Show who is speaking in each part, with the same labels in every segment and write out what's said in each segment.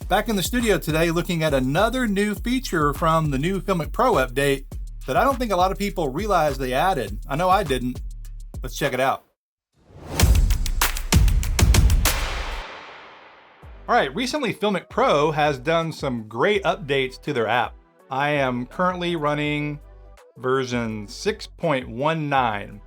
Speaker 1: Back in the studio today looking at another new feature from the new FiLMiC Pro update that I don't think a lot of people realize they added. I know I didn't. Let's check it out. All right, recently FiLMiC Pro has done some great updates to their app. I am currently running version 6.19.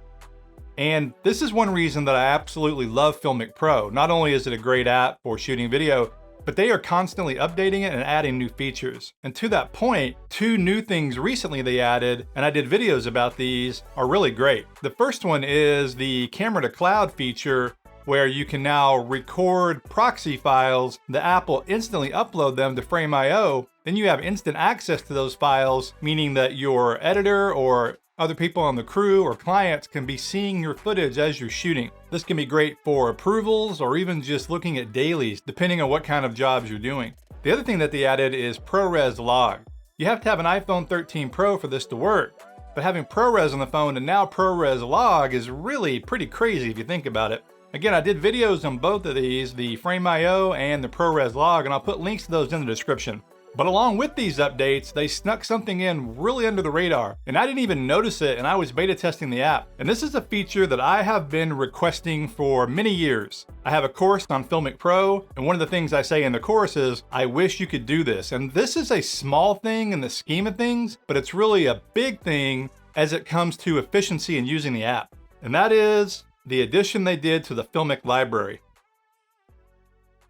Speaker 1: And this is one reason that I absolutely love FiLMiC Pro. Not only is it a great app for shooting video, but they are constantly updating it and adding new features. And to that point, two new things recently they added, and I did videos about these, are really great. The first one is the camera to cloud feature, where you can now record proxy files. The app will instantly upload them to Frame.io. Then you have instant access to those files, meaning that your editor or other people on the crew or clients can be seeing your footage as you're shooting. This can be great for approvals or even just looking at dailies, depending on what kind of jobs you're doing. The other thing that they added is ProRes Log. You have to have an iPhone 13 Pro for this to work, but having ProRes on the phone and now ProRes Log is really pretty crazy if you think about it. Again, I did videos on both of these, the Frame.io and the ProRes Log, and I'll put links to those in the description. But along with these updates, they snuck something in really under the radar, and I didn't even notice it, and I was beta testing the app. And this is a feature that I have been requesting for many years. I have a course on FiLMiC Pro, and one of the things I say in the course is, I wish you could do this. And this is a small thing in the scheme of things, but it's really a big thing as it comes to efficiency in using the app. And that is the addition they did to the FiLMiC Library.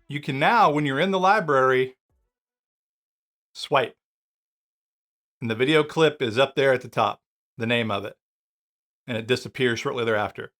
Speaker 1: You can now, when you're in the library, swipe. And the video clip is up there at the top, the name of it, and it disappears shortly thereafter.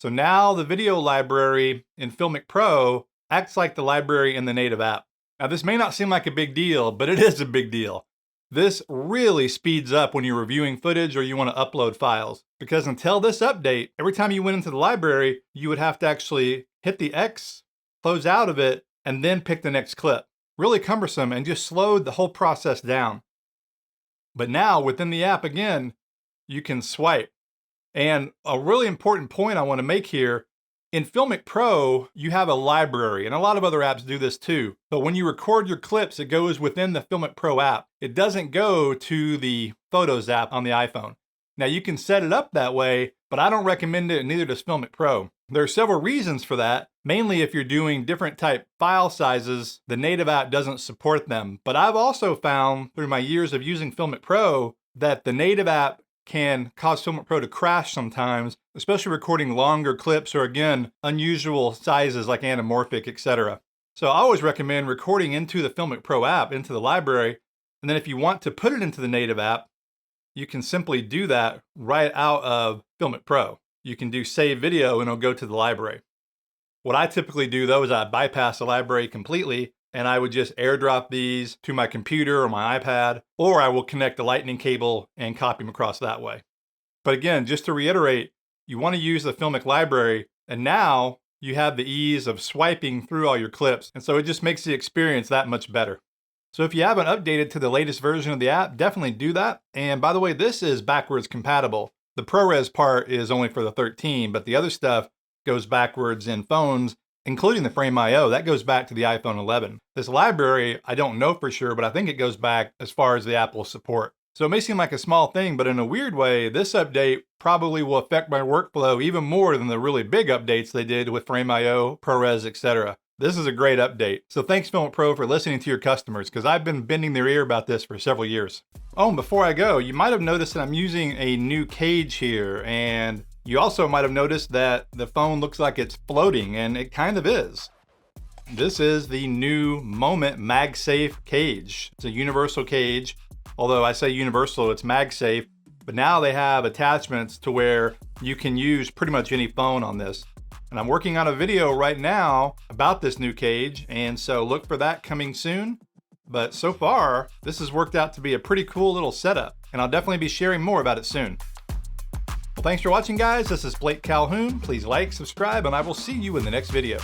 Speaker 1: So now the video library in FiLMiC Pro acts like the library in the native app. Now this may not seem like a big deal, but it is a big deal. This really speeds up when you're reviewing footage or you want to upload files, because until this update, every time you went into the library, you would have to actually hit the X, close out of it, and then pick the next clip. Really cumbersome and just slowed the whole process down. But now within the app again, you can swipe. And a really important point I want to make here, in FiLMiC Pro, you have a library, and a lot of other apps do this too. But when you record your clips, it goes within the FiLMiC Pro app. It doesn't go to the Photos app on the iPhone. Now you can set it up that way, but I don't recommend it, and neither does FiLMiC Pro. There are several reasons for that. Mainly if you're doing different type file sizes, the native app doesn't support them. But I've also found through my years of using FiLMiC Pro that the native app can cause FiLMiC Pro to crash sometimes, especially recording longer clips or again, unusual sizes like anamorphic, etc. So I always recommend recording into the FiLMiC Pro app, into the library, and then if you want to put it into the native app, you can simply do that right out of FiLMiC Pro. You can do save video and it'll go to the library. What I typically do though is I bypass the library completely and I would just airdrop these to my computer or my iPad, or I will connect the lightning cable and copy them across that way. But again, just to reiterate, you want to use the FiLMiC library, and now you have the ease of swiping through all your clips, and so it just makes the experience that much better. So if you haven't updated to the latest version of the app, definitely do that. And by the way, this is backwards compatible. The ProRes part is only for the 13, but the other stuff goes backwards in phones, including the Frame.io. That goes back to the iPhone 11. This library, I don't know for sure, but I think it goes back as far as the app will support. So it may seem like a small thing, but in a weird way, this update probably will affect my workflow even more than the really big updates they did with Frame.io, ProRes, etc. This is a great update. So thanks FiLMiC Pro for listening to your customers, because I've been bending their ear about this for several years. Oh, and before I go, you might have noticed that I'm using a new cage here, and you also might have noticed that the phone looks like it's floating, and it kind of is. This is the new Moment MagSafe cage. It's a universal cage, although I say universal, it's MagSafe, but now they have attachments to where you can use pretty much any phone on this. And I'm working on a video right now about this new cage, and so look for that coming soon. But so far, this has worked out to be a pretty cool little setup, and I'll definitely be sharing more about it soon. Well, thanks for watching, guys. This is Blake Calhoun. Please like, subscribe, and I will see you in the next video.